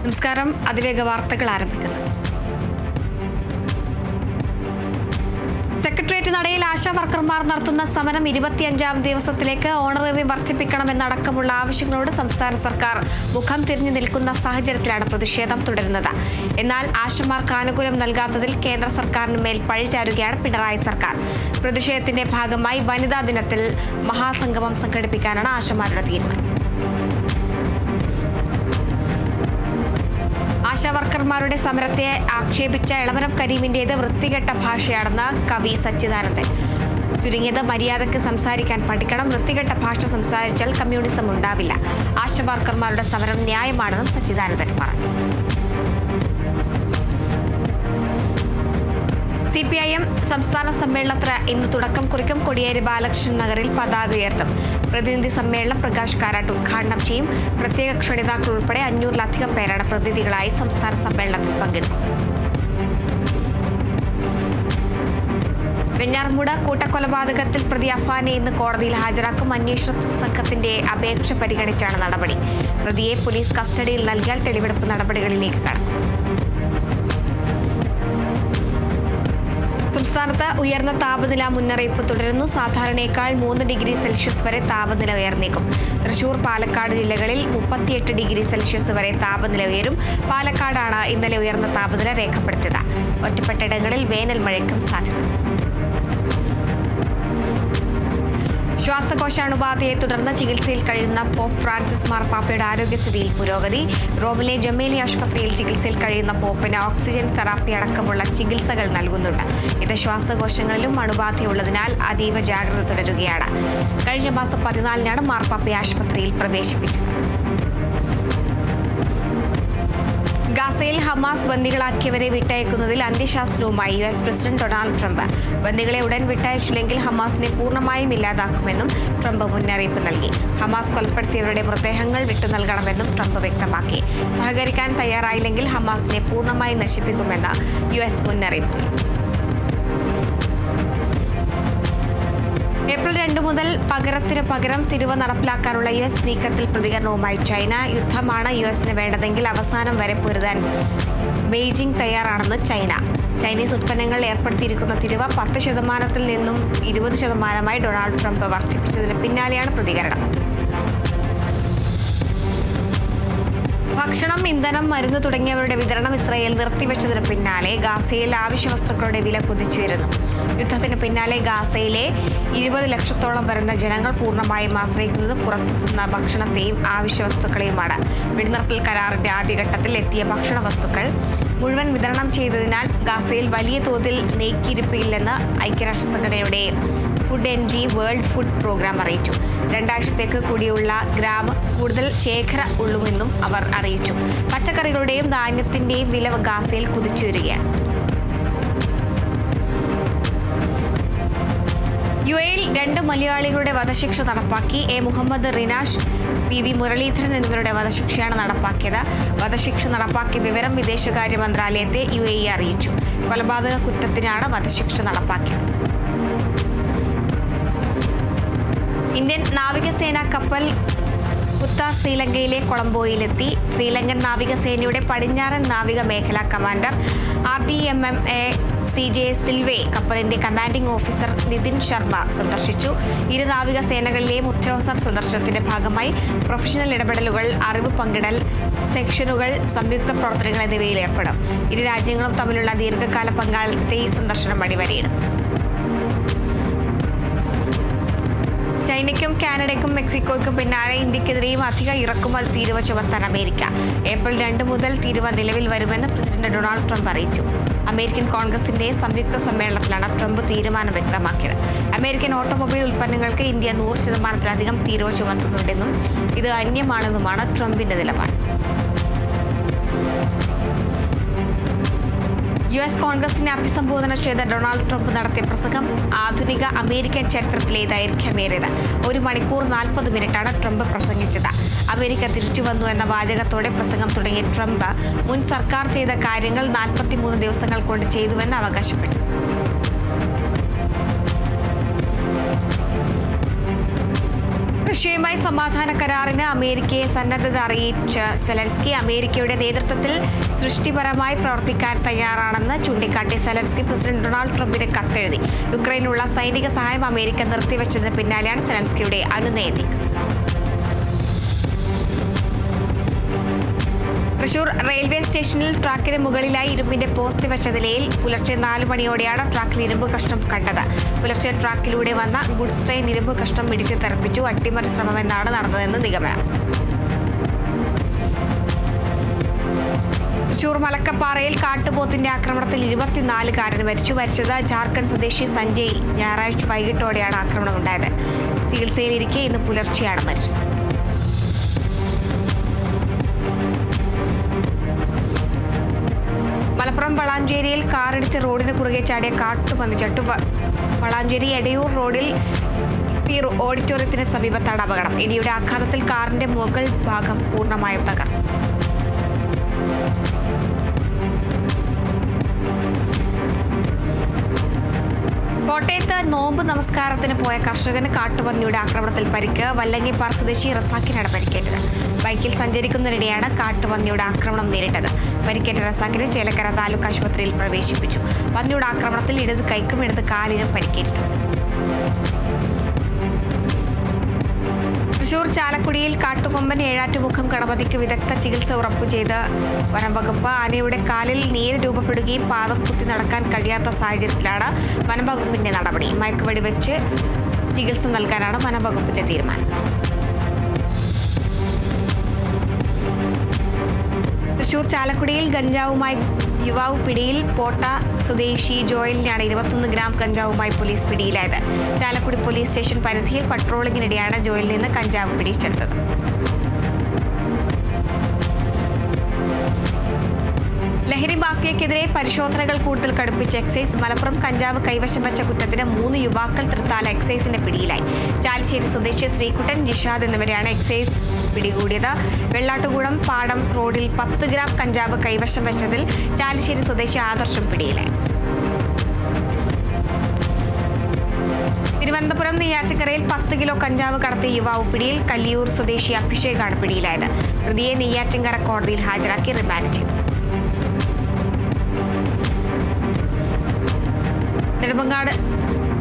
നമസ്കാരം. അതിവേഗ വാർത്തകൾ ആരംഭിക്കുന്നു. സെക്രട്ടേറിയറ്റ് നടയിൽ ആശാ വർക്കർമാർ നടത്തുന്ന സമരം 25ാം ദിവസത്തിലേക്ക് ഓണറേറിയം വർദ്ധിപ്പിക്കണമെന്നടക്കമുള്ള ആവശ്യങ്ങളോട് സംസ്ഥാന സർക്കാർ മുഖം തിരിഞ്ഞു നിൽക്കുന്ന സാഹചര്യത്തിലാണ് പ്രതിഷേധം തുടരുന്നത്. എന്നാൽ ആശമാർക്ക് ആനുകൂല്യം നൽകാത്തതിൽ കേന്ദ്ര സർക്കാരിന് മേൽ പഴിചാരുകയാണ് പിണറായി സർക്കാർ. പ്രതിഷേധത്തിന്റെ ഭാഗമായി വനിതാ ദിനത്തിൽ മഹാസംഗമം സംഘടിപ്പിക്കാനാണ് ആശമാരുടെ തീരുമാനം. ആശാവർക്കർമാരുടെ സമരത്തെ ആക്ഷേപിച്ച എളമരം കരീമിന്റേത് വൃത്തികെട്ട ഭാഷയാണെന്ന് കവി സച്ചിദാനന്ദൻ. ചുരുങ്ങിയത് മര്യാദയ്ക്ക് സംസാരിക്കാൻ പഠിക്കണം. വൃത്തികെട്ട ഭാഷ സംസാരിച്ചാൽ കമ്മ്യൂണിസം ഉണ്ടാവില്ല. ആശാവർക്കർമാരുടെ സമരം ന്യായമാണെന്നും സച്ചിദാനന്ദൻ പറഞ്ഞു. CPIM സംസ്ഥാന സമ്മേളനത്തിന് ഇന്ന് തുടക്കം കുറിക്കും. കോടിയേരി ബാലകൃഷ്ണൻ നഗറിൽ പതാക ഉയർത്തും. പ്രതിനിധി സമ്മേളനം പ്രകാശ് കാരാട്ട് ഉദ്ഘാടനം ചെയ്യും. പ്രത്യേക ക്ഷണിതാക്കൾ ഉൾപ്പെടെ 500-ലധികം പേരാണ് പ്രതിനിധികളായി സംസ്ഥാന സമ്മേളനത്തിൽ പങ്കെടുക്കും. വെഞ്ഞാറമൂട് കൂട്ടക്കൊലപാതകത്തിൽ പ്രതി അഫാനെ ഇന്ന് കോടതിയിൽ ഹാജരാക്കും. അന്വേഷണ സംഘത്തിന്റെ അപേക്ഷ പരിഗണിച്ചാണ് നടപടി. പ്രതിയെ പോലീസ് കസ്റ്റഡിയിൽ നൽകിയാൽ തെളിവെടുപ്പ് നടപടികളിലേക്ക് കടക്കും. സംസ്ഥാനത്ത് ഉയർന്ന താപനില മുന്നറിയിപ്പ് തുടരുന്നു. സാധാരണയേക്കാൾ 3 ഡിഗ്രി സെൽഷ്യസ് വരെ താപനില ഉയർന്നേക്കും. തൃശൂർ, പാലക്കാട് ജില്ലകളിൽ 38 ഡിഗ്രി സെൽഷ്യസ് വരെ താപനില ഉയരും. പാലക്കാടാണ് ഇന്നലെ ഉയർന്ന താപനില രേഖപ്പെടുത്തിയത്. ഒറ്റപ്പെട്ടയിടങ്ങളിൽ വേനൽ മഴയ്ക്കും സാധ്യത. ശ്വാസകോശ അണുബാധയെ തുടർന്ന് ചികിത്സയിൽ കഴിയുന്ന പോപ്പ് ഫ്രാൻസിസ് മാർപ്പാപ്പയുടെ ആരോഗ്യസ്ഥിതിയിൽ പുരോഗതി. റോമിലെ ജമേലി ആശുപത്രിയിൽ ചികിത്സയിൽ കഴിയുന്ന പോപ്പിന് ഓക്സിജൻ തെറാപ്പി അടക്കമുള്ള ചികിത്സകൾ നൽകുന്നുണ്ട്. ഇത് ശ്വാസകോശങ്ങളിലും അണുബാധയുള്ളതിനാൽ അതീവ ജാഗ്രത തുടരുകയാണ്. കഴിഞ്ഞ മാസം 14-നാണ് മാർപ്പാപ്പയെ ആശുപത്രിയിൽ പ്രവേശിപ്പിച്ചത്. ഗാസയിൽ ഹമാസ് ബന്ദികളാക്കിയവരെ വിട്ടയക്കുന്നതിൽ അന്ത്യശാസ്ത്രവുമായി US പ്രസിഡന്റ് ഡൊണാൾഡ് ട്രംപ്. ബന്ദികളെ ഉടൻ വിട്ടയച്ചില്ലെങ്കിൽ ഹമാസിനെ പൂർണ്ണമായും ഇല്ലാതാക്കുമെന്നും ട്രംപ് മുന്നറിയിപ്പ് നൽകി. ഹമാസ് കൊലപ്പെടുത്തിയവരുടെ മൃതദേഹങ്ങൾ വിട്ടു നൽകണമെന്നും ട്രംപ് വ്യക്തമാക്കി. സഹകരിക്കാൻ തയ്യാറായില്ലെങ്കിൽ ഹമാസിനെ പൂർണ്ണമായി നശിപ്പിക്കുമെന്ന് US മുന്നറിയിപ്പ് നൽകി. ഏപ്രിൽ 2 മുതൽ പകരത്തിന് പകരം തിരിവ് നടപ്പിലാക്കാനുള്ള US നീക്കത്തിൽ പ്രതികരണവുമായി ചൈന. യുദ്ധമാണ് US-ന് വേണ്ടതെങ്കിൽ അവസാനം വരെ പൊരുതാൻ ബെയ്ജിംഗ് തയ്യാറാണെന്ന് ചൈന. ചൈനീസ് ഉൽപ്പന്നങ്ങൾ ഏർപ്പെടുത്തിയിരിക്കുന്ന തിരിവ് 10% നിന്നും 20% ഡൊണാൾഡ് ട്രംപ് വർദ്ധിപ്പിച്ചതിന് പിന്നാലെയാണ് പ്രതികരണം. ഭക്ഷണം, ഇന്ധനം, മരുന്ന് തുടങ്ങിയവരുടെ വിതരണം ഇസ്രായേൽ നിർത്തിവെച്ചതിന് പിന്നാലെ ഗാസയിൽ അവശ്യവസ്തുക്കളുടെ വില കുതിച്ചുയരുന്നു. യുദ്ധത്തിന് പിന്നാലെ ഗാസയിലെ 20 ലക്ഷത്തോളം വരുന്ന ജനങ്ങൾ പൂർണ്ണമായും ആശ്രയിക്കുന്നത് പുറത്തെത്തുന്ന ഭക്ഷണത്തെയും അവശ്യവസ്തുക്കളെയുമാണ്. വെടിനിർത്തൽ കരാറിന്റെ ആദ്യഘട്ടത്തിൽ എത്തിയ ഭക്ഷണ വസ്തുക്കൾ മുഴുവൻ വിതരണം ചെയ്തതിനാൽ ഗാസയിൽ വലിയ തോതിൽ നീക്കിയിരിപ്പില്ലെന്ന് ഐക്യരാഷ്ട്ര സംഘടനയുടെ food NG world food programme അറിയിച്ചു. 2 ആഴ്ചത്തേക്ക് കൂടിയുള്ള ഗ്രാം കൂടുതൽ ശേഖര ഉള്ളുമെന്നും അവർ അറിയിച്ചു. പച്ചക്കറികളുടെയും ധാന്യത്തിന്റെയും വില ഗാസയിൽ കുതിച്ചുയരുകയാണ്. UAE-യിൽ 2 മലയാളികളുടെ വധശിക്ഷ നടപ്പാക്കി. A. മുഹമ്മദ് റിനാഷ്, PV മുരളീധരൻ എന്നിവരുടെ വധശിക്ഷയാണ് നടപ്പാക്കിയത്. വധശിക്ഷ നടപ്പാക്കിയ വിവരം വിദേശകാര്യ മന്ത്രാലയത്തെ UAE അറിയിച്ചു. കൊലപാതക കുറ്റത്തിനാണ് വധശിക്ഷ നടപ്പാക്കിയത്. ഇന്ത്യൻ നാവികസേന കപ്പൽ കുത്ത ശ്രീലങ്കയിലെ കൊളംബോയിലെത്തി. ശ്രീലങ്കൻ നാവികസേനയുടെ പടിഞ്ഞാറൻ നാവിക മേഖലാ കമാൻഡർ RDMMA CJ സിൽവെ കപ്പലിന്റെ കമാൻഡിംഗ് ഓഫീസർ നിതിൻ ശർമ്മ സന്ദർശിച്ചു. ഇരു നാവികസേനകളിലെയും ഉദ്യോഗസ്ഥർ സന്ദർശനത്തിന്റെ ഭാഗമായി പ്രൊഫഷണൽ ഇടപെടലുകൾ, അറിവ് പങ്കിടൽ സെക്ഷനുകൾ, സംയുക്ത പ്രവർത്തനങ്ങൾ എന്നിവയിൽ ഏർപ്പെടും. ഇരു രാജ്യങ്ങളും തമ്മിലുള്ള ദീർഘകാല പങ്കാളിത്തത്തെ ഈ സന്ദർശനം അടിവരയിടും. ചൈനയ്ക്കും കാനഡയ്ക്കും മെക്സിക്കോയ്ക്കും പിന്നാലെ ഇന്ത്യക്കെതിരെയും അധിക ഇറക്കുമതി തീരുവ ചുമത്താൻ അമേരിക്ക. ഏപ്രിൽ 2 മുതൽ തീരുവ നിലവിൽ വരുമെന്ന് പ്രസിഡന്റ് ഡൊണാൾഡ് ട്രംപ് അറിയിച്ചു. അമേരിക്കൻ കോൺഗ്രസിന്റെ സംയുക്ത സമ്മേളനത്തിലാണ് ട്രംപ് തീരുമാനം വ്യക്തമാക്കിയത്. അമേരിക്കൻ ഓട്ടോമൊബൈൽ ഉൽപ്പന്നങ്ങൾക്ക് ഇന്ത്യ 100%-ലധികം തീരുവ ചുമത്തുന്നുണ്ടെന്നും ഇത് അന്യമാണെന്നുമാണ് ട്രംപിന്റെ നിലപാട്. US കോൺഗ്രസിനെ അഭിസംബോധന ചെയ്ത ഡൊണാൾഡ് ട്രംപ് നടത്തിയ പ്രസംഗം ആധുനിക അമേരിക്കൻ ചരിത്രത്തിലെ ദൈർഘ്യമേറിയത്. 1 മണിക്കൂർ 40 മിനിറ്റാണ് ട്രംപ് പ്രസംഗിച്ചത്. അമേരിക്ക തിരിച്ചുവന്നു എന്ന വാചകത്തോടെ പ്രസംഗം തുടങ്ങിയ ട്രംപ് മുൻ സർക്കാർ ചെയ്ത കാര്യങ്ങൾ 43 ദിവസങ്ങൾ കൊണ്ട് ചെയ്തുവെന്ന് അവകാശപ്പെട്ടു. റഷ്യയുമായി സമാധാന കരാറിന് അമേരിക്കയെ സന്നദ്ധത അറിയിച്ച സെലൻസ്കി അമേരിക്കയുടെ നേതൃത്വത്തിൽ സൃഷ്ടിപരമായി പ്രവർത്തിക്കാൻ തയ്യാറാണെന്ന് ചൂണ്ടിക്കാട്ടി സെലൻസ്കി പ്രസിഡന്റ് ഡൊണാൾഡ് ട്രംപിന് കത്തെഴുതി. യുക്രൈനുള്ള സൈനിക സഹായം അമേരിക്ക നിർത്തിവെച്ചതിന് പിന്നാലെയാണ് സെലൻസ്കിയുടെ അനുനയ നീക്കം. തൃശൂർ റെയിൽവേ സ്റ്റേഷനിൽ ട്രാക്കിന് മുകളിലായി ഇരുമ്പിന്റെ പോസ്റ്റ് വെച്ച നിലയിൽ പുലർച്ചെ 4 മണിയോടെയാണ് ട്രാക്കിൽ ഇരുമ്പ് കഷ്ണം കണ്ടത്. പുലർച്ചെ ട്രാക്കിലൂടെ വന്ന ഗുഡ്സ് ട്രെയിൻ ഇരുമ്പ് കഷ്ണം ഇടിച്ച് തെറിപ്പിച്ചു. അട്ടിമറി ശ്രമമെന്നാണ് നടന്നതെന്ന് നിഗമനം. തൃശൂർ മലക്കപ്പാറയിൽ കാട്ടുപോത്തിന്റെ ആക്രമണത്തിൽ 24-കാരൻ മരിച്ചു. മരിച്ചത് ജാർഖണ്ഡ് സ്വദേശി സഞ്ജയ്. ഞായറാഴ്ച വൈകിട്ടോടെയാണ് ആക്രമണമുണ്ടായത്. ചികിത്സയിലിരിക്കെ ഇന്ന് പുലർച്ചെയാണ് മരിച്ചത്. മലപ്പുറം വളാഞ്ചേരിയിൽ കാറിടിച്ച് റോഡിന് കുറുകെ ചാടിയ കാട്ടുപന്നി വളാഞ്ചേരി എടയൂർ റോഡിൽ ഓഡിറ്റോറിയത്തിന് സമീപത്താണ് അപകടം. ഇടിയുടെ ആഘാതത്തിൽ കാറിന്റെ മുകൾ ഭാഗം പൂർണ്ണമായും തകർന്നു. കോട്ടയത്ത് നോമ്പ് നമസ്കാരത്തിന് പോയ കർഷകന് കാട്ടുപന്നിയുടെ ആക്രമണത്തിൽ പരിക്ക്. വല്ലങ്ങിപ്പാറ സ്വദേശി റസാഖിനാണ് പരിക്കേറ്റത്. ബൈക്കിൽ സഞ്ചരിക്കുന്നതിനിടെയാണ് കാട്ടുപന്നിയുടെ ആക്രമണം നേരിട്ടത്. പരിക്കേറ്റ റസാഖിനെ ചേലക്കര താലൂക്ക് ആശുപത്രിയിൽ പ്രവേശിപ്പിച്ചു. പന്നിയുടെ ആക്രമണത്തിൽ ഇടത് കൈക്കും ഇടത് കാലിനും പരിക്കേറ്റിട്ടുണ്ട്. തൃശൂർ ചാലക്കുടിയിൽ കാട്ടുകൊമ്പൻ ഏഴാറ്റുമുഖം ഗണപതിക്ക് വിദഗ്ധ ചികിത്സ ഉറപ്പു ചെയ്ത് വനംവകുപ്പ്. ആനയുടെ കാലിൽ നീര് രൂപപ്പെടുകയും പാദം കുത്തി നടക്കാൻ കഴിയാത്ത സാഹചര്യത്തിലാണ് വനംവകുപ്പിന്റെ നടപടി. മയക്കുവെടി വെച്ച് ചികിത്സ നൽകാനാണ് വനംവകുപ്പിന്റെ തീരുമാനം. തൃശൂർ ചാലക്കുടിയിൽ ഗഞ്ചാവുമായി യുവാവ് പിടിയിൽ. പോട്ട സ്വദേശി ജോയലിനാണ് 21 ഗ്രാം കഞ്ചാവുമായി പോലീസ് പിടിയിലായത്. ചാലക്കുടി പോലീസ് സ്റ്റേഷൻ പരിധിയിൽ പട്രോളിംഗിനിടെയാണ് ജോയലിൽ നിന്ന് കഞ്ചാവ് പിടിച്ചെടുത്തത്. ലഹരി മാഫിയക്കെതിരെ പരിശോധനകൾ കൂടുതൽ കടുപ്പിച്ച എക്സൈസ്. മലപ്പുറം കഞ്ചാവ് കൈവശം വെച്ച കുറ്റത്തിന് 3 യുവാക്കൾ തൃത്താല എക്സൈസിന്റെ പിടിയിലായി. ചാലിശ്ശേരി സ്വദേശി ശ്രീകുട്ടൻ, ജിഷാദ് എന്നിവരെയാണ് എക്സൈസ് പിടികൂടിയത്. വെള്ളാട്ടുകുളം പാടം റോഡിൽ 10 ഗ്രാം കഞ്ചാവ് കൈവശം വെച്ചതിൽ ചാലിശ്ശേരി സ്വദേശി ആദർശം പിടിയിലായി. തിരുവനന്തപുരം നെയ്യാറ്റിൻകരയിൽ 10 കിലോ കഞ്ചാവ് കടത്തിയ യുവാവ് പിടിയിൽ. കല്ലിയൂർ സ്വദേശി അഭിഷേകാണ് പിടിയിലായത്. പ്രതിയെ നെയ്യാറ്റിൻകര കോടതിയിൽ ഹാജരാക്കി റിമാൻഡ് ചെയ്തു. നെടുമങ്ങാട്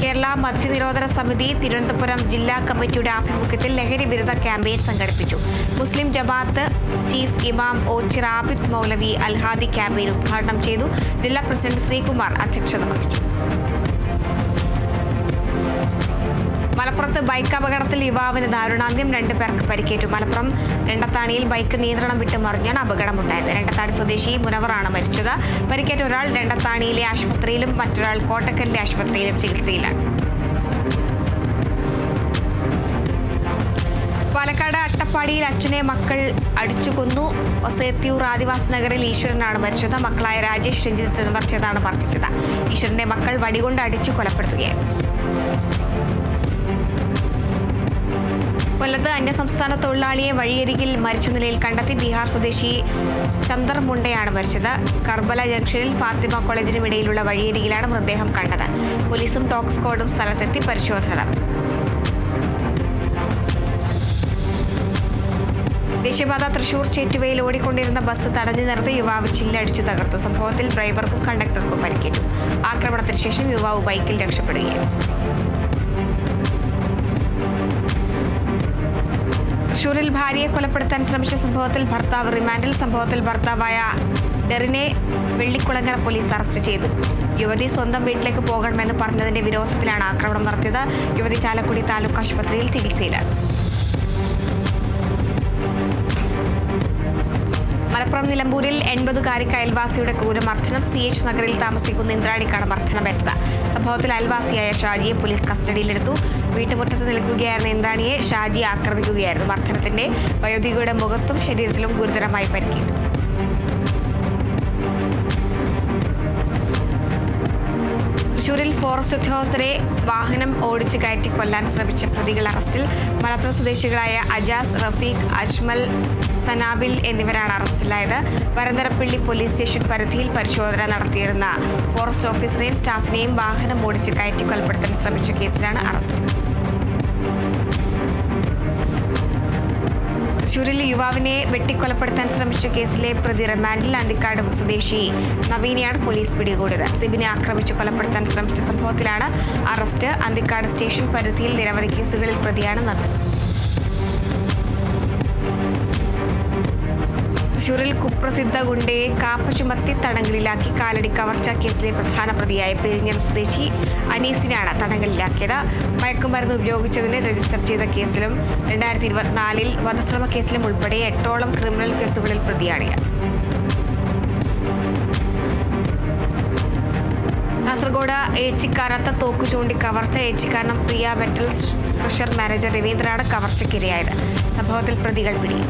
കേരള മദ്യനിരോധന സമിതി തിരുവനന്തപുരം ജില്ലാ കമ്മിറ്റിയുടെ ആഭിമുഖ്യത്തിൽ ലഹരി വിരുദ്ധ ക്യാമ്പയിൻ സംഘടിപ്പിച്ചു. മുസ്ലിം ജമാഅത്ത് ചീഫ് ഇമാം ഓച്ചിറ ആബിദ് മൗലവി അൽഹാദി ക്യാമ്പയിൻ ഉദ്ഘാടനം ചെയ്തു. ജില്ലാ പ്രസിഡന്റ് ശ്രീകുമാർ അധ്യക്ഷത വഹിച്ചു. മലപ്പുറത്ത് ബൈക്ക് അപകടത്തിൽ യുവാവിന് ദാരുണാന്ത്യം. 2 പേർക്ക് പരിക്കേറ്റു. മലപ്പുറം രണ്ടത്താണിയിൽ ബൈക്ക് നിയന്ത്രണം വിട്ട് മറിഞ്ഞാണ് അപകടമുണ്ടായത്. രണ്ടത്താണി സ്വദേശി മുനവറാണ് മരിച്ചത്. പരിക്കേറ്റ ഒരാൾ രണ്ടത്താണിയിലെ ആശുപത്രിയിലും മറ്റൊരാൾ കോട്ടക്കലിലെ ആശുപത്രിയിലും ചികിത്സയിലാണ്. പാലക്കാട് അട്ടപ്പാടിയിൽ അച്ഛനെ മക്കൾ അടിച്ചു കൊന്നു. ഒസേത്തിയൂർ ആദിവാസി നഗറിൽ ഈശ്വരനാണ് മരിച്ചത്. മക്കളായ രാജേഷ്, രഞ്ജിത്ത് എന്നിവർ ചേർന്നാണ് മർദ്ദിച്ചത്. ഈശ്വരനെ മക്കൾ വടികൊണ്ട് അടിച്ചു കൊലപ്പെടുത്തുകയായിരുന്നു. കൊല്ലത്ത് അന്യസംസ്ഥാന തൊഴിലാളിയെ വഴിയരികിൽ മരിച്ച നിലയിൽ കണ്ടെത്തി. ബീഹാർ സ്വദേശി ചന്ദർ മുണ്ടയാണ് മരിച്ചത്. കർബല ജംഗ്ഷനിൽ ഫാത്തിമ കോളേജിനും ഇടയിലുള്ള വഴിയരികിലാണ് മൃതദേഹം കണ്ടത്. പോലീസും ഡോഗ് സ്ക്വാഡും സ്ഥലത്തെത്തി പരിശോധന നടത്തി. ദേശീയപാത തൃശൂർ ചേറ്റുവയിൽ ഓടിക്കൊണ്ടിരുന്ന ബസ് തടഞ്ഞു നിർത്തി യുവാവ് ചില്ലടിച്ചു തകർത്തു. സംഭവത്തിൽ ഡ്രൈവർക്കും കണ്ടക്ടർക്കും പരിക്കേറ്റു. ആക്രമണത്തിന് ശേഷം യുവാവ് ബൈക്കിൽ രക്ഷപ്പെടുകയായിരുന്നു. തൃശൂരിൽ ഭാര്യയെ കൊലപ്പെടുത്താൻ ശ്രമിച്ച സംഭവത്തിൽ ഭർത്താവ് റിമാൻഡിൽ. സംഭവത്തിൽ ഭർത്താവായ ഡെറിനെ വെള്ളിക്കുളങ്ങര പോലീസ് അറസ്റ്റ് ചെയ്തു. യുവതി സ്വന്തം വീട്ടിലേക്ക് പോകണമെന്ന് പറഞ്ഞതിന്റെ വിരോധത്തിലാണ് ആക്രമണം നടത്തിയത്. യുവതി ചാലക്കുടി താലൂക്ക് ആശുപത്രിയിൽ ചികിത്സയിലാണ്. മലപ്പുറം നിലമ്പൂരിൽ 80-കാരിക്ക് അയൽവാസിയുടെ ക്രൂരമർദ്ദനം. CH നഗറിൽ താമസിക്കുന്ന ഇന്ദ്രാണിക്കാണ് മർദ്ദനമേറ്റത്. സംഭവത്തിൽ അയൽവാസിയായ ഷാജിയെ പോലീസ് കസ്റ്റഡിയിലെടുത്തു. വീട്ടുമുറ്റത്ത് നിൽക്കുകയായിരുന്ന ഇന്ദ്രാണിയെ ഷാജി ആക്രമിക്കുകയായിരുന്നു. മർദ്ദനത്തിന്റെ വയോധികയുടെ മുഖത്തും ശരീരത്തിലും ഗുരുതരമായി പരിക്കേറ്റു. തൃശൂരിൽ ഫോറസ്റ്റ് ഉദ്യോഗസ്ഥരെ വാഹനം ഓടിച്ചു കയറ്റി കൊല്ലാൻ ശ്രമിച്ച പ്രതികൾ അറസ്റ്റിൽ. മലപ്പുറം സ്വദേശികളായ അജാസ്, റഫീഖ്, അജ്മൽ, സനാബിൽ എന്നിവരാണ് അറസ്റ്റിലായത്. വരന്തരപ്പള്ളി പോലീസ് സ്റ്റേഷൻ പരിധിയിൽ പരിശോധന നടത്തിയിരുന്ന ഫോറസ്റ്റ് ഓഫീസറെയും സ്റ്റാഫിനെയും വാഹനം ഓടിച്ചു കയറ്റി കൊലപ്പെടുത്താൻ ശ്രമിച്ച കേസിലാണ് അറസ്റ്റ്. തൃശൂരിൽ യുവാവിനെ വെട്ടിക്കൊലപ്പെടുത്താൻ ശ്രമിച്ച കേസിലെ പ്രതി റിമാൻഡിൽ. അന്തിക്കാട് സ്വദേശി നവീനെയാണ് പോലീസ് പിടികൂടിയത്. സിബിനെ ആക്രമിച്ച് കൊലപ്പെടുത്താൻ ശ്രമിച്ച സംഭവത്തിലാണ് അറസ്റ്റ്. അന്തിക്കാട് സ്റ്റേഷൻ പരിധിയിൽ നിരവധി കേസുകളിൽ പ്രതിയാണ് നവീൻ. തൃശൂരിൽ കുപ്രസിദ്ധ ഗുണ്ടയെ കാപ്പ ചുമത്തി തടങ്കലിലാക്കി. കാലടി കവർച്ച കേസിലെ പ്രധാന പ്രതിയായ പെരിഞ്ഞനം സ്വദേശി അനീസിനാണ് തടങ്കലിലാക്കിയത്. മയക്കുമരുന്ന് ഉപയോഗിച്ചതിന് രജിസ്റ്റർ ചെയ്ത കേസിലും 2024 വധശ്രമ കേസിലും ഉൾപ്പെടെ 8ഓളം ക്രിമിനൽ കേസുകളിൽ പ്രതിയാണ് ഇയാൾ. കാസർഗോഡ് ഏച്ചിക്കാനത്ത് തോക്കു ചൂണ്ടി കവർച്ച. ഏച്ചിക്കാനം പ്രിയ മെറ്റൽസ് ക്രഷർ മാനേജർ രവീന്ദ്രനാണ് കവർച്ചയ്ക്കിരയായത്. സംഭവത്തിൽ പ്രതികൾ പിടി.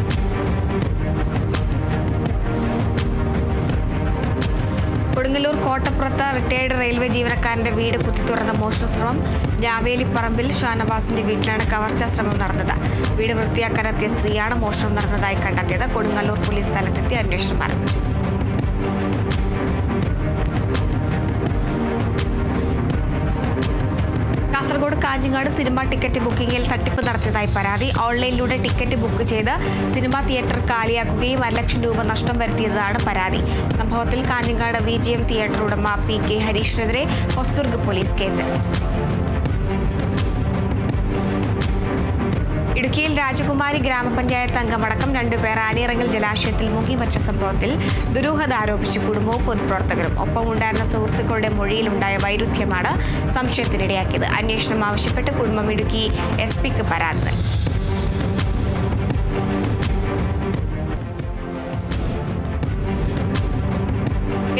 കൊടുങ്ങല്ലൂർ കോട്ടപ്പുറത്ത് റിട്ടയർഡ് റെയിൽവേ ജീവനക്കാരന്റെ വീട് കുത്തിത്തുറന്ന മോഷണശ്രമം. ഞാവേലിപ്പറമ്പിൽ ഷാനവാസിന്റെ വീട്ടിലാണ് കവർച്ചാ ശ്രമം നടന്നത്. വീട് വൃത്തിയാക്കാനെത്തിയ സ്ത്രീയാണ് മോഷണം നടന്നതായി കണ്ടെത്തിയത്. കൊടുങ്ങല്ലൂർ പോലീസ് സ്ഥലത്തെത്തി അന്വേഷണം ആരംഭിച്ചു. കാസർഗോഡ് കാഞ്ഞങ്ങാട് സിനിമാ ടിക്കറ്റ് ബുക്കിംഗിൽ തട്ടിപ്പ് നടത്തിയതായി പരാതി. ഓൺലൈനിലൂടെ ടിക്കറ്റ് ബുക്ക് ചെയ്ത് സിനിമാ തിയേറ്റർ കാലിയാക്കുകയും 1 ലക്ഷം രൂപ നഷ്ടം വരുത്തിയതാണ് പരാതി. സംഭവത്തിൽ കാഞ്ഞങ്ങാട് VGM തിയേറ്റർ ഉടമ PK ഹരീഷിനെതിരെ ഹൊസ്ദുർഗ് പോലീസ് കേസെടുത്തു. ഇടുക്കിയിൽ രാജകുമാരി ഗ്രാമപഞ്ചായത്ത് അംഗമടക്കം 2 പേർ ആനിയിറങ്ങൽ ജലാശയത്തിൽ മുങ്ങിമരിച്ച സംഭവത്തിൽ ദുരൂഹത ആരോപിച്ച് കുടുംബവും പൊതുപ്രവർത്തകരും. ഒപ്പമുണ്ടായിരുന്ന സുഹൃത്തുക്കളുടെ മൊഴിയിലുണ്ടായ വൈരുദ്ധ്യമാണ് സംശയത്തിനിടയാക്കിയത്. അന്വേഷണം ആവശ്യപ്പെട്ട് കുടുംബം ഇടുക്കി SP-ക്ക് പരാതി നൽകി.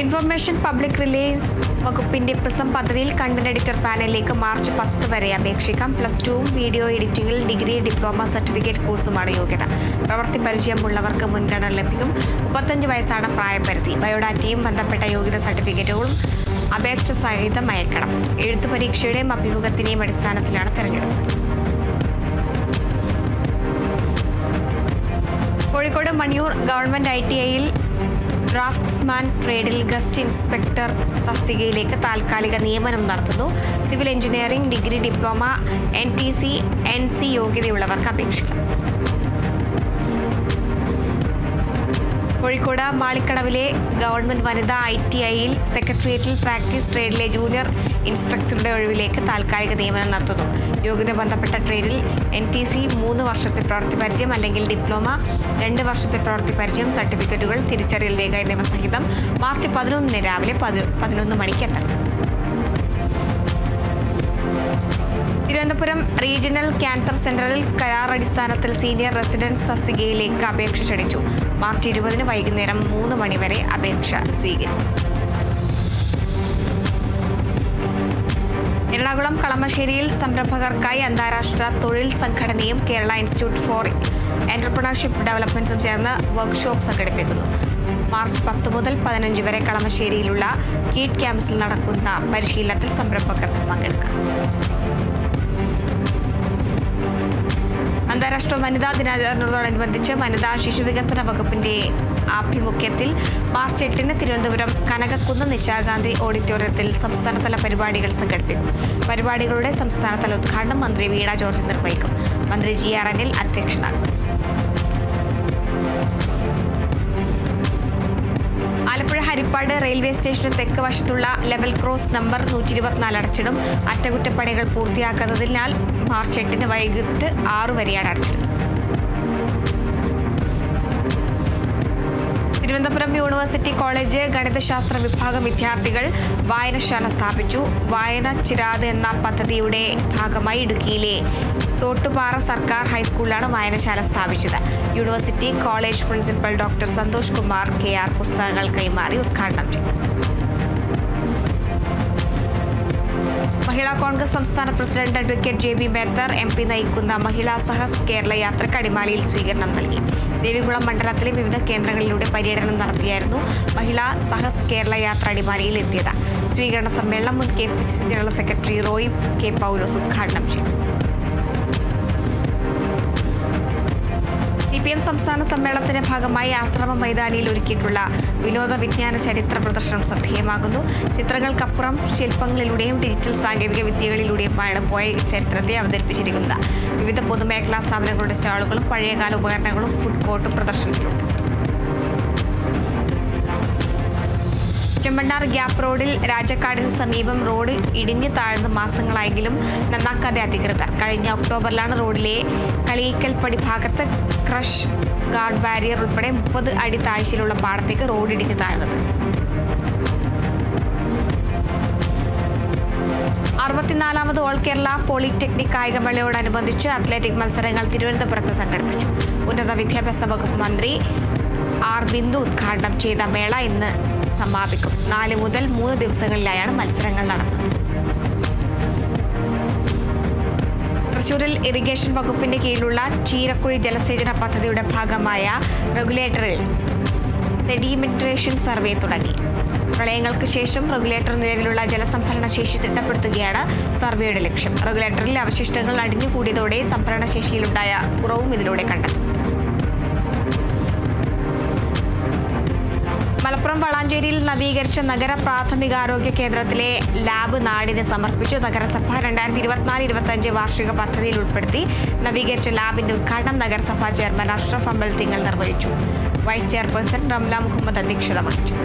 ഇൻഫർമേഷൻ പബ്ലിക് റിലേസ് വകുപ്പിന്റെ പ്രിസം പദ്ധതിയിൽ കണ്ടന്റ് എഡിറ്റർ പാനലിലേക്ക് മാർച്ച് 10 വരെ അപേക്ഷിക്കാം. +2 വീഡിയോ എഡിറ്റിംഗിൽ ഡിഗ്രി, ഡിപ്ലോമ, സർട്ടിഫിക്കറ്റ് കോഴ്സുമാണ് യോഗ്യത. പ്രവൃത്തി പരിചയമുള്ളവർക്ക് മുൻഗണന ലഭിക്കും. 35 വയസ്സാണ് പ്രായപരിധി. ബയോഡാറ്റയും ബന്ധപ്പെട്ട യോഗ്യത സർട്ടിഫിക്കറ്റുകളും അപേക്ഷ സഹിതം അയക്കണം. എഴുത്തു പരീക്ഷയുടെയും അഭിമുഖത്തിന്റെയും അടിസ്ഥാനത്തിലാണ് തെരഞ്ഞെടുപ്പ്. കോഴിക്കോട് മണിയൂർ ഗവൺമെന്റ് ITIയിൽ ഡ്രാഫ്റ്റ്സ്മാൻ ട്രേഡിൽ ഗസ്റ്റ് ഇൻസ്പെക്ടർ തസ്തികയിലേക്ക് താൽക്കാലിക നിയമനം നടത്തുന്നു. Civil engineering, degree, diploma, NTC, NC യോഗ്യതയുള്ളവർക്ക് അപേക്ഷിക്കാം. കോഴിക്കോട് മാളിക്കടവിലെ ഗവൺമെന്റ് വനിതാ ITIയിൽ സെക്രട്ടേറിയറ്റിൽ പ്രാക്ടീസ് ട്രേഡിലെ ജൂനിയർ ഇൻസ്ട്രക്ടറുടെ ഒഴിവിലേക്ക് താൽക്കാലിക നിയമനം നടത്തുന്നു. യോഗ്യത ബന്ധപ്പെട്ട ട്രേഡിൽ NTC 3 വർഷത്തെ പ്രവൃത്തി പരിചയം അല്ലെങ്കിൽ ഡിപ്ലോമ 2 വർഷത്തെ പ്രവൃത്തി പരിചയം, സർട്ടിഫിക്കറ്റുകൾ, തിരിച്ചറിയൽ രേഖ എന്നിവ സഹിതം മാർച്ച് 11 രാവിലെ 11 മണിക്ക് എത്തണം. തിരുവനന്തപുരം റീജിയണൽ ക്യാൻസർ സെന്ററിൽ കരാറടിസ്ഥാനത്തിൽ സീനിയർ റെസിഡൻസ് തസ്തികയിലേക്ക് അപേക്ഷ ക്ഷണിച്ചു. മാർച്ച് 20 വൈകുന്നേരം 3 മണി വരെ അപേക്ഷ സ്വീകരിക്കും. എറണാകുളം കളമശ്ശേരിയിൽ സംരംഭകർക്കായി അന്താരാഷ്ട്ര തൊഴിൽ സംഘടനയും കേരള ഇൻസ്റ്റിറ്റ്യൂട്ട് ഫോർ എന്റർപ്രണർഷിപ്പ് ഡെവലപ്മെന്റും ചേർന്ന് വർക്ക്ഷോപ്പ് സംഘടിപ്പിക്കുന്നു. മാർച്ച് 10 മുതൽ 15 വരെ കളമശ്ശേരിയിലുള്ള കീറ്റ് ക്യാമ്പസിൽ നടക്കുന്ന പരിശീലനത്തിൽ സംരംഭകർക്ക് പങ്കെടുക്കാം. അന്താരാഷ്ട്ര വനിതാ ദിനാചരണത്തോടനുബന്ധിച്ച് വനിതാ ശിശുവികസന വകുപ്പിന്റെ ആഭിമുഖ്യത്തിൽ മാർച്ച് 8 തിരുവനന്തപുരം കനകക്കുന്ന് നിശാഗാന്ധി ഓഡിറ്റോറിയത്തിൽ സംസ്ഥാനതല പരിപാടികൾ സംഘടിപ്പിക്കും. പരിപാടികളുടെ സംസ്ഥാനതല ഉദ്ഘാടനം മന്ത്രി വീണ ജോർജ് നിർവഹിക്കും. മന്ത്രി GR അനിൽ അധ്യക്ഷനാകും. ആലപ്പുഴ ഹരിപ്പാട് റെയിൽവേ സ്റ്റേഷന് തെക്ക് വശത്തുള്ള ലെവൽ ക്രോസ് നമ്പർ 124 അടച്ചിടും. അറ്റകുറ്റപ്പണികൾ പൂർത്തിയാക്കാത്തതിനാൽ മാർച്ച് 8 വൈകിട്ട് 6 വരെയാണ് അടച്ചിടുന്നത്. തിരുവനന്തപുരം യൂണിവേഴ്സിറ്റി കോളേജ് ഗണിതശാസ്ത്ര വിഭാഗം വിദ്യാർത്ഥികൾ വായനശാല സ്ഥാപിച്ചു. വായന ചിരാത് എന്ന പദ്ധതിയുടെ ഭാഗമായി ഇടുക്കിയിലെ സോട്ടുപാറ സർക്കാർ ഹൈസ്കൂളിലാണ് വായനശാല സ്ഥാപിച്ചത്. University college principal doctor Santhosh Kumar KR പുസ്തകങ്ങൾ കൈമാറി ഉദ്ഘാടനം ചെയ്തു. മഹിളാ കോൺഗ്രസ് സംസ്ഥാന president advocate JB Mather MP നയിക്കുന്ന മഹിളാ സഹസ് കേരള യാത്രയ്ക്ക് അടിമാലിയിൽ സ്വീകരണം നൽകി. ദേവികുളം മണ്ഡലത്തിലെ വിവിധ കേന്ദ്രങ്ങളിലൂടെ പര്യടനം നടത്തിയായിരുന്നു മഹിളാ സഹസ് കേരള യാത്ര അടിമാലിയിൽ എത്തിയത്. സ്വീകരണ സമ്മേളനം മുൻ KPCC general secretary Roy K. പൗലോസ് ഉദ്ഘാടനം ചെയ്തു. CPM സംസ്ഥാന സമ്മേളനത്തിന്റെ ഭാഗമായി ആശ്രമ മൈതാനിയിൽ ഒരുക്കിയിട്ടുള്ള വിനോദ വിജ്ഞാന ചരിത്ര പ്രദർശനം ശ്രദ്ധേയമാകുന്നു. ചിത്രങ്ങൾക്കപ്പുറം ശില്പങ്ങളിലൂടെയും ഡിജിറ്റൽ സാങ്കേതിക വിദ്യകളിലൂടെയുമാണ് പോയ ചരിത്രത്തെ അവതരിപ്പിച്ചിരിക്കുന്നത്. വിവിധ പൊതുമേഖലാ സ്ഥാപനങ്ങളുടെ സ്റ്റാളുകളും പഴയകാല ഉപകരണങ്ങളും ഫുഡ് കോർട്ടും പ്രദർശനത്തിലുണ്ട്. ചെമ്മണ്ണാർ ഗ്യാപ്പ് റോഡിൽ രാജക്കാടിന് സമീപം റോഡ് ഇടിഞ്ഞു താഴ്ന്ന മാസങ്ങളായെങ്കിലും നന്നാക്കാതെ അധികൃതർ. കഴിഞ്ഞ ഒക്ടോബറിലാണ് റോഡിലെ കളിയിക്കൽപ്പടി ഭാഗത്ത് ക്രഷ് ഗാർഡ് ബാരിയർ ഉൾപ്പെടെ 30 അടി താഴ്ചയിലുള്ള പാടത്തേക്ക് റോഡ് ഇടിഞ്ഞു താഴ്ന്നത്. 64ാമത് ഓൾ കേരള പോളിടെക്നിക് കായികമേളയോടനുബന്ധിച്ച് അത്ലറ്റിക് മത്സരങ്ങൾ തിരുവനന്തപുരത്ത് സംഘടിപ്പിച്ചു. ഉന്നത വിദ്യാഭ്യാസ വകുപ്പ് മന്ത്രി ആർ ബിന്ദു ഉദ്ഘാടനം ചെയ്ത മേള ഇന്ന് സമാപിക്കും. 4 മുതൽ 3 ദിവസങ്ങളിലായാണ് മത്സരങ്ങൾ നടന്നത്. തൃശൂരിൽ ഇറിഗേഷൻ വകുപ്പിന്റെ കീഴിലുള്ള ചീരക്കുഴി ജലസേചന പദ്ധതിയുടെ ഭാഗമായ റെഗുലേറ്ററിൽ സെഡിമെന്റേഷൻ സർവേ തുടങ്ങി. പ്രളയങ്ങൾക്ക് ശേഷം റെഗുലേറ്റർ നിലവിലുള്ള ജലസംഭരണ ശേഷി തിട്ടപ്പെടുത്തുകയാണ് സർവേയുടെ ലക്ഷ്യം. റെഗുലേറ്ററിൽ അവശിഷ്ടങ്ങൾ അടിഞ്ഞുകൂടിയതോടെ സംഭരണ ശേഷിയിലുണ്ടായ കുറവും ഇതിലൂടെ കണ്ടെത്തും. മലപ്പുറം വളാഞ്ചേരിയിൽ നവീകരിച്ച നഗര പ്രാഥമികാരോഗ്യ കേന്ദ്രത്തിലെ ലാബ് നാടിന് സമർപ്പിച്ചു. നഗരസഭ 2024-25 വാർഷിക പദ്ധതിയിൽ ഉൾപ്പെടുത്തി നവീകരിച്ച ലാബിന്റെ ഉദ്ഘാടനം നഗരസഭാ ചെയർമാൻ അഷ്റഫ് അമ്പലത്തിങ്ങൽ നിർവഹിച്ചു. വൈസ് ചെയർപേഴ്സൺ റംല മുഹമ്മദ് അധ്യക്ഷത വഹിച്ചു.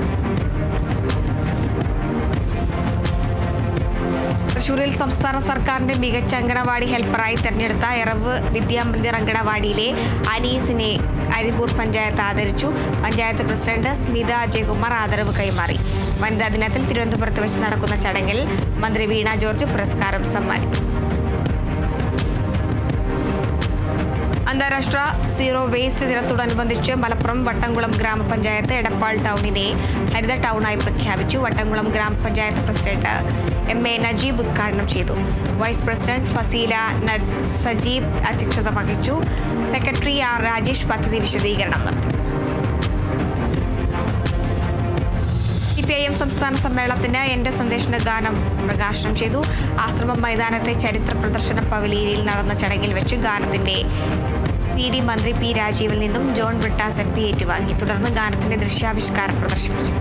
തൃശൂരിൽ സംസ്ഥാന സർക്കാരിന്റെ മികച്ച അങ്കണവാടി ഹെൽപ്പറായി തെരഞ്ഞെടുത്ത എറവ് വിദ്യാമന്ദിർ അങ്കണവാടിയിലെ അനീസിനെ അരിമ്പൂർ പഞ്ചായത്ത് ആദരിച്ചു. പഞ്ചായത്ത് പ്രസിഡന്റ് സ്മിത അജയകുമാർ ആദരവ് കൈമാറി. വനിതാ ദിനത്തിൽ തിരുവനന്തപുരത്ത് വെച്ച് നടക്കുന്ന ചടങ്ങിൽ മന്ത്രി വീണ ജോർജ് പുരസ്കാരം സമ്മാനിക്കും. അന്താരാഷ്ട്ര സീറോ വേസ്റ്റ് ദിനത്തോടനുബന്ധിച്ച് മലപ്പുറം വട്ടംകുളം ഗ്രാമപഞ്ചായത്ത് എടപ്പാൾ ടൗണിനെ ഹരിത ടൗണായി പ്രഖ്യാപിച്ചു. വട്ടംകുളം ഗ്രാമപഞ്ചായത്ത് പ്രസിഡന്റ് MA നജീബ് ഉദ്ഘാടനം ചെയ്തു. വൈസ് പ്രസിഡന്റ് ഫസീല സജീബ് അധ്യക്ഷത വഹിച്ചു. സെക്രട്ടറി ആർ രാജേഷ് പദ്ധതി വിശദീകരണം നടത്തി. CPIM സംസ്ഥാന സമ്മേളനത്തിന് എന്റെ സന്ദേശ ഗാനം പ്രകാശനം ചെയ്തു. ആശ്രമം മൈതാനത്തെ ചരിത്ര പ്രദർശന പവലിയനിൽ നടന്ന ചടങ്ങിൽ വെച്ച് ഗാനത്തിന്റെ CD മന്ത്രി P രാജീവിൽ നിന്നും ജോൺ ബ്രിട്ടാസ് MP ഏറ്റുവാങ്ങി. തുടർന്ന് ഗാനത്തിന്റെ ദൃശ്യാവിഷ്കാരം പ്രദർശിപ്പിച്ചു.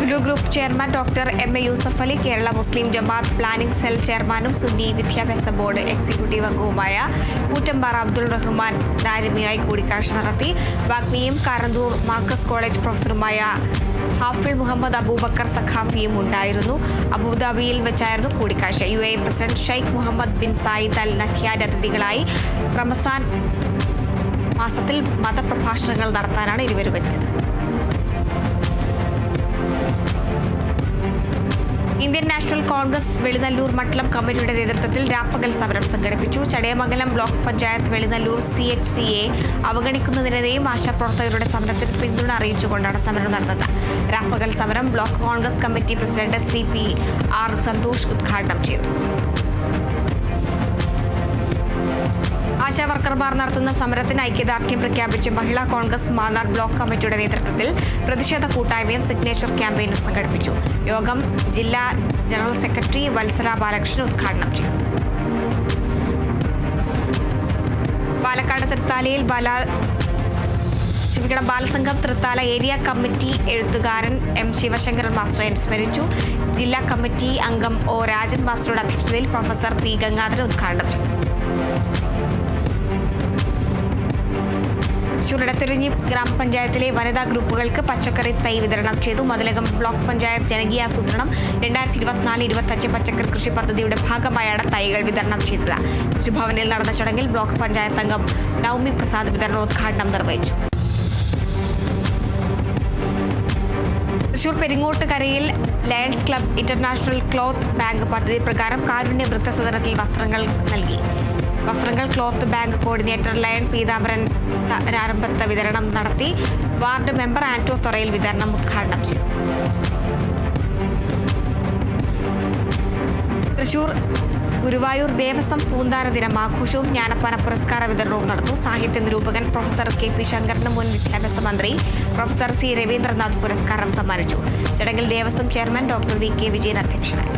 Lulu group chairman doctor MA Yusuf Ali, Kerala Muslim Jamaat planning cell ചെയർമാനും സുന്നി വിദ്യാഭ്യാസ ബോർഡ് എക്സിക്യൂട്ടീവ് അംഗവുമായ കൂറ്റമ്പാറ അബ്ദുൾ റഹ്മാൻ ദാരിമിയായി കൂടിക്കാഴ്ച നടത്തി. വാഗ്മിയും കാരന്തൂർ മാർക്കസ് കോളേജ് പ്രൊഫസറുമായ ഹാഫിൾ മുഹമ്മദ് അബൂബക്കർ സഖാഫിയും ഉണ്ടായിരുന്നു. അബുദാബിയിൽ വെച്ചായിരുന്നു കൂടിക്കാഴ്ച. UAE president Sheikh Mohammed bin Zayed Al Nahyan അതിഥികളായി. റമസാൻ മാസത്തിൽ മതപ്രഭാഷണങ്ങൾ നടത്താനാണ് ഇരുവരും എത്തിയത്. ഇന്ത്യൻ നാഷണൽ കോൺഗ്രസ് വെളിനല്ലൂർ മണ്ഡലം കമ്മിറ്റിയുടെ നേതൃത്വത്തിൽ രാപ്പകൽ സമരം സംഘടിപ്പിച്ചു. ചടയമംഗലം ബ്ലോക്ക് പഞ്ചായത്ത് വെളിനല്ലൂർ CHCയെ അവഗണിക്കുന്നതിനെതിരെയും ആശാപ്രവർത്തകരുടെ സമരത്തിന് പിന്തുണ അറിയിച്ചുകൊണ്ടാണ് സമരം നടന്നത്. രാപ്പകൽ സമരം block Congress committee president CPR Santhosh ഉദ്ഘാടനം ചെയ്തു. ആശാവർക്കർമാർ നടത്തുന്ന സമരത്തിന് ഐക്യദാർഢ്യം പ്രഖ്യാപിച്ച് മഹിളാ കോൺഗ്രസ് മാന്നാർ ബ്ലോക്ക് കമ്മിറ്റിയുടെ നേതൃത്വത്തിൽ പ്രതിഷേധ കൂട്ടായ്മയും സിഗ്നേച്ചർ ക്യാമ്പയിനും സംഘടിപ്പിച്ചു. യോഗം ജില്ലാ ജനറൽ സെക്രട്ടറി വത്സല ബാലകൃഷ്ണൻ ഉദ്ഘാടനം ചെയ്തു. പാലക്കാട് തൃത്താലയിൽ ബാലസംഘം തൃത്താല ഏരിയ കമ്മിറ്റി എഴുത്തുകാരൻ M ശിവശങ്കരൻ മാസ്റ്ററെ അനുസ്മരിച്ചു. ജില്ലാ കമ്മിറ്റി അംഗം O രാജൻ മാസ്റ്ററുടെ അധ്യക്ഷതയിൽ പ്രൊഫസർ P ഗംഗാധരൻ ഉദ്ഘാടനം ചെയ്തു. ചുരുടത്തുരിഞ്ഞി ഗ്രാമപഞ്ചായത്തിലെ വനിതാ ഗ്രൂപ്പുകൾക്ക് പച്ചക്കറി തൈ വിതരണം ചെയ്തു. മതിലകം ബ്ലോക്ക് പഞ്ചായത്ത് ജനകീയാസൂത്രണം 2024-25 പച്ചക്കറി കൃഷി പദ്ധതിയുടെ ഭാഗമായാണ് തൈകൾ വിതരണം ചെയ്തത്. കൃഷിഭവനിൽ നടന്ന ചടങ്ങിൽ ബ്ലോക്ക് പഞ്ചായത്ത് അംഗം നവമി പ്രസാദ് വിതരണോദ്ഘാടനം നിർവഹിച്ചു. തൃശൂർ പെരിങ്ങോട്ടുകരയിൽ Lions Club International cloth bank പദ്ധതി പ്രകാരം കാരുണ്യ വൃദ്ധസദനത്തിൽ വസ്ത്രങ്ങൾ നൽകി. വസ്ത്രങ്ങൾ cloth bank coordinator Lion Peethambaran ആരംഭത്തെ വിതരണം നടത്തി. വാർഡ് മെമ്പർ ആന്റോ തൊറയിൽ വിതരണം ഉദ്ഘാടനം ചെയ്തു. തൃശൂർ ഗുരുവായൂർ ദേവസ്വം പൂന്താന ദിനം ആഘോഷവും ജ്ഞാനപ്പാന പുരസ്കാര വിതരണവും നടന്നു. സാഹിത്യ നിരൂപകൻ പ്രൊഫസർ KP ശങ്കറിന് മുൻ വിദ്യാഭ്യാസ മന്ത്രി പ്രൊഫസർ C രവീന്ദ്രനാഥ് പുരസ്കാരം സമ്മാനിച്ചു. ചടങ്ങിൽ Devaswom chairman doctor VK Vijayan അധ്യക്ഷനായി.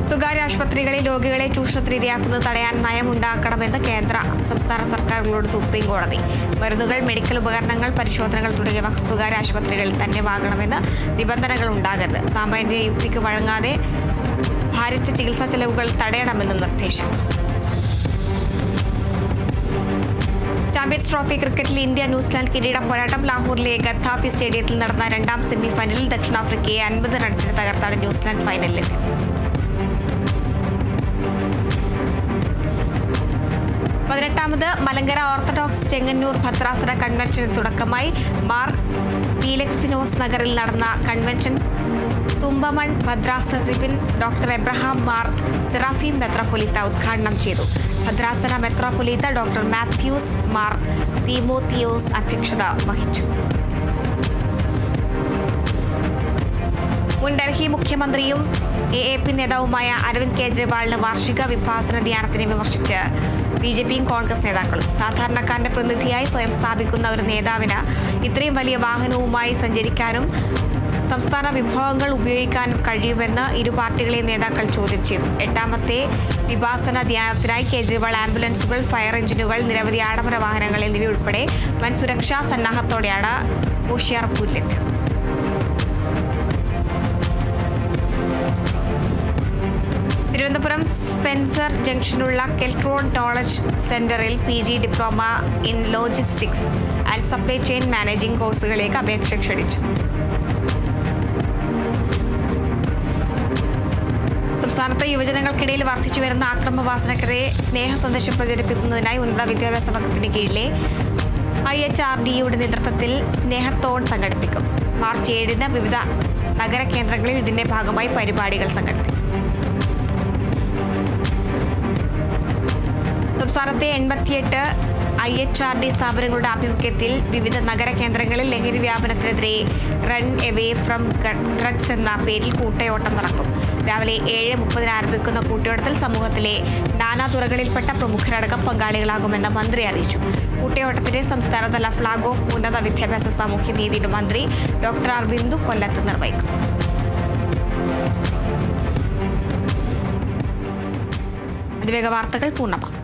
സ്വകാര്യ ആശുപത്രികളിൽ രോഗികളെ ചൂഷണത്തിനിരയാക്കുന്നത് തടയാൻ നയമുണ്ടാക്കണമെന്ന് കേന്ദ്ര സംസ്ഥാന സർക്കാരുകളോട് സുപ്രീം കോടതി. മരുന്നുകൾ, മെഡിക്കൽ ഉപകരണങ്ങൾ, പരിശോധനകൾ തുടങ്ങിയവ സ്വകാര്യ ആശുപത്രികളിൽ തന്നെ വാങ്ങണമെന്ന് നിബന്ധനകൾ ഉണ്ടാകരുത്. സാമാന്യ യുക്തിക്ക് വഴങ്ങാതെ ഭാരിച്ച ചികിത്സാ ചെലവുകൾ തടയണമെന്നും നിർദ്ദേശം. ചാമ്പ്യൻസ് ട്രോഫി ക്രിക്കറ്റിൽ ഇന്ത്യ ന്യൂസിലാൻഡ് കിരീട പോരാട്ടം. ലാഹോറിലെ ഗദ്ദാഫി സ്റ്റേഡിയത്തിൽ നടന്ന രണ്ടാം സെമി ഫൈനലിൽ ദക്ഷിണാഫ്രിക്കയെ 50 റൺസിന് തകർത്താണ് ന്യൂസിലാൻഡ് ഫൈനലിലെത്തി. 18ാമത് മലങ്കര ഓർത്തഡോക്സ് ചെങ്ങന്നൂർ ഭദ്രാസന കൺവെൻഷന് തുടക്കമായി. മാർ പീലക്സിനോസ് നഗറിൽ നടന്ന കൺവെൻഷൻ തുമ്പമൺ ഭദ്രാസന ഡോക്ടർ എബ്രഹാം മാർ സെറാഫീം മെത്രാപ്പൊലീത്ത ഉദ്ഘാടനം ചെയ്തു. ഭദ്രാസന മെത്രാപ്പൊലീത്ത ഡോക്ടർ മാത്യൂസ് മാർ തീമോത്തിയോസ് അധ്യക്ഷത വഹിച്ചു. മുൻ ഡൽഹി മുഖ്യമന്ത്രിയും AAP നേതാവുമായ അരവിന്ദ് കെജ്രിവാളിന് വാർഷിക വിഭാസന ധ്യാനത്തിനെ വിമർശിച്ച് BJPയും കോൺഗ്രസ് നേതാക്കളും. സാധാരണക്കാരന്റെ പ്രതിനിധിയായി സ്വയം സ്ഥാപിക്കുന്ന ഒരു നേതാവിന് ഇത്രയും വലിയ വാഹനവുമായി സഞ്ചരിക്കാനും സംസ്ഥാന വിഭവങ്ങൾ ഉപയോഗിക്കാനും കഴിയുമെന്ന് ഇരു പാർട്ടികളെയും നേതാക്കൾ ചോദ്യം ചെയ്തു. 8ാമത്തെ വിഭാസന ധ്യാനത്തിനായി കേജ്രിവാൾ ആംബുലൻസുകൾ, ഫയർ എഞ്ചിനുകൾ, നിരവധി ആഡംബര വാഹനങ്ങൾ എന്നിവയുൾപ്പെടെ വൻ സുരക്ഷാ സന്നാഹത്തോടെയാണ് ഹോഷിയാർപൂരിലെത്തിയത്. തിരുവനന്തപുരം സ്പെൻസർ ജംഗ്ഷനുള്ള കെൽട്രോൺ നോളജ് സെന്ററിൽ PG diploma in logistics and supply chain managing കോഴ്സുകളിലേക്ക് അപേക്ഷ ക്ഷണിച്ചു. സംസ്ഥാനത്ത് യുവജനങ്ങൾക്കിടയിൽ വർദ്ധിച്ചുവരുന്ന ആക്രമവാസനക്കെതിരെ സ്നേഹ സന്ദേശം പ്രചരിപ്പിക്കുന്നതിനായി ഉന്നത വിദ്യാഭ്യാസ വകുപ്പിന് കീഴിലെ IHRDയുടെ നേതൃത്വത്തിൽ സ്നേഹത്തോൺ സംഘടിപ്പിക്കും. മാർച്ച് 7-ന് വിവിധ നഗര കേന്ദ്രങ്ങളിൽ ഇതിന്റെ ഭാഗമായി പരിപാടികൾ സംഘടിപ്പിക്കും. സംസ്ഥാനത്തെ 88 IHRD സ്ഥാപനങ്ങളുടെ ആഭിമുഖ്യത്തിൽ വിവിധ നഗര കേന്ദ്രങ്ങളിൽ ലഹരി വ്യാപനത്തിനെതിരെ റൺ എവേ ഫ്രം ഡ്രഗ്സ് എന്ന പേരിൽ കൂട്ടയോട്ടം നടക്കും. രാവിലെ 7:30 ആരംഭിക്കുന്ന കൂട്ടയോട്ടത്തിൽ സമൂഹത്തിലെ നാനാതുറകളിൽപ്പെട്ട പ്രമുഖരടക്കം പങ്കാളികളാകുമെന്ന് മന്ത്രി അറിയിച്ചു. കൂട്ടയോട്ടത്തിന്റെ സംസ്ഥാനതല ഫ്ളാഗ് ഓഫ് ഉന്നത വിദ്യാഭ്യാസ സാമൂഹ്യനീതിയുടെ മന്ത്രി ഡോക്ടർ ആർ ബിന്ദു കൊല്ലത്ത് നിർവഹിക്കും. അതിവേഗ വാർത്തകൾ പൂർണ്ണമാകും.